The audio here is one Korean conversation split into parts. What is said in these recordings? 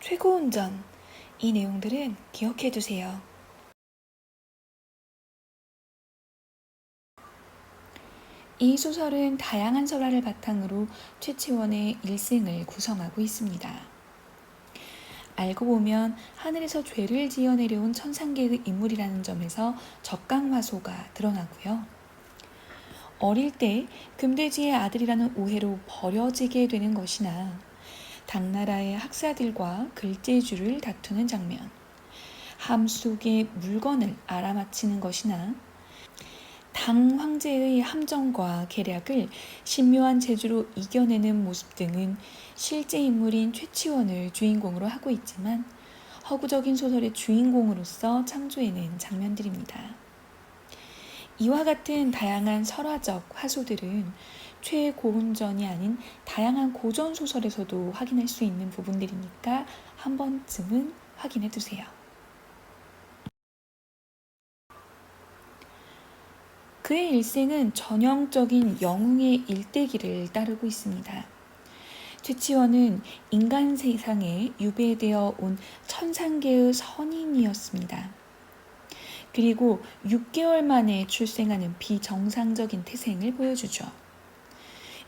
최고운전. 이 내용들은 기억해 두세요. 이 소설은 다양한 설화를 바탕으로 최치원의 일생을 구성하고 있습니다. 알고 보면 하늘에서 죄를 지어 내려온 천상계의 인물이라는 점에서 적강화소가 드러나고요. 어릴 때 금돼지의 아들이라는 오해로 버려지게 되는 것이나 당나라의 학사들과 글재주를 다투는 장면, 함 속의 물건을 알아맞히는 것이나 당 황제의 함정과 계략을 신묘한 재주로 이겨내는 모습 등은 실제 인물인 최치원을 주인공으로 하고 있지만 허구적인 소설의 주인공으로서 창조해낸 장면들입니다. 이와 같은 다양한 설화적 화소들은 최고운전이 아닌 다양한 고전 소설에서도 확인할 수 있는 부분들이니까 한 번쯤은 확인해 두세요. 그의 일생은 전형적인 영웅의 일대기를 따르고 있습니다. 최치원은 인간 세상에 유배되어 온 천상계의 선인이었습니다. 그리고 6개월 만에 출생하는 비정상적인 태생을 보여주죠.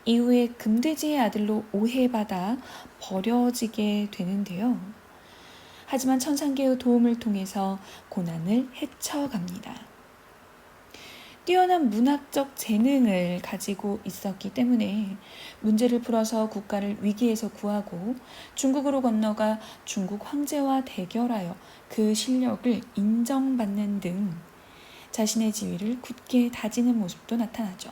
이후에 금돼지의 아들로 오해받아 버려지게 되는데요. 하지만 천상계의 도움을 통해서 고난을 헤쳐갑니다. 뛰어난 문학적 재능을 가지고 있었기 때문에 문제를 풀어서 국가를 위기에서 구하고 중국으로 건너가 중국 황제와 대결하여 그 실력을 인정받는 등 자신의 지위를 굳게 다지는 모습도 나타나죠.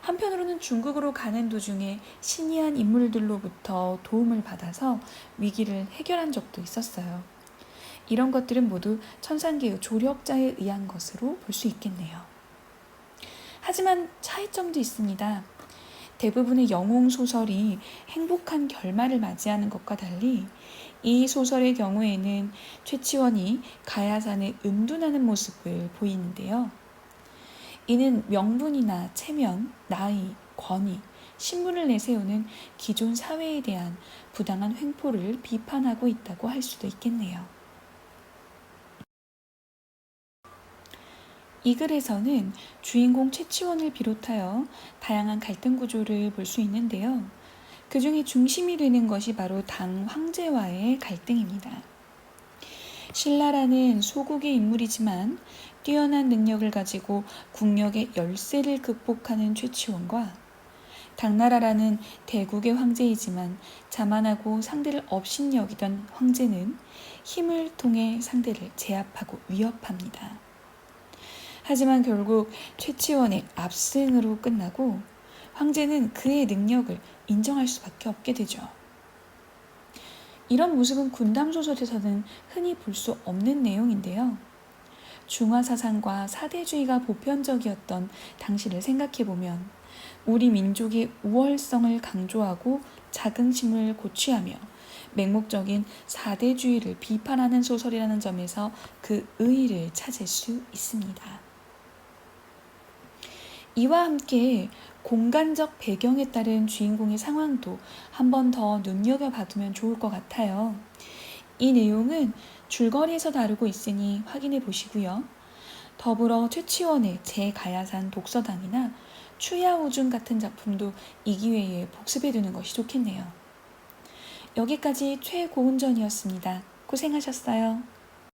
한편으로는 중국으로 가는 도중에 신이한 인물들로부터 도움을 받아서 위기를 해결한 적도 있었어요. 이런 것들은 모두 천상계의 조력자에 의한 것으로 볼 수 있겠네요. 하지만 차이점도 있습니다. 대부분의 영웅 소설이 행복한 결말을 맞이하는 것과 달리 이 소설의 경우에는 최치원이 가야산에 은둔하는 모습을 보이는데요. 이는 명분이나 체면, 나이, 권위, 신분을 내세우는 기존 사회에 대한 부당한 횡포를 비판하고 있다고 할 수도 있겠네요. 이 글에서는 주인공 최치원을 비롯하여 다양한 갈등 구조를 볼 수 있는데요. 그 중에 중심이 되는 것이 바로 당 황제와의 갈등입니다. 신라라는 소국의 인물이지만 뛰어난 능력을 가지고 국력의 열세를 극복하는 최치원과 당나라라는 대국의 황제이지만 자만하고 상대를 업신여기던 황제는 힘을 통해 상대를 제압하고 위협합니다. 하지만 결국 최치원의 압승으로 끝나고 황제는 그의 능력을 인정할 수밖에 없게 되죠. 이런 모습은 군담소설에서는 흔히 볼 수 없는 내용인데요. 중화사상과 사대주의가 보편적이었던 당시를 생각해보면 우리 민족의 우월성을 강조하고 자긍심을 고취하며 맹목적인 사대주의를 비판하는 소설이라는 점에서 그 의의를 찾을 수 있습니다. 이와 함께 공간적 배경에 따른 주인공의 상황도 한 번 더 눈여겨봐두면 좋을 것 같아요. 이 내용은 줄거리에서 다루고 있으니 확인해 보시고요. 더불어 최치원의 제가야산 독서단이나 추야오준 같은 작품도 이 기회에 복습해 두는 것이 좋겠네요. 여기까지 최고운전이었습니다. 고생하셨어요.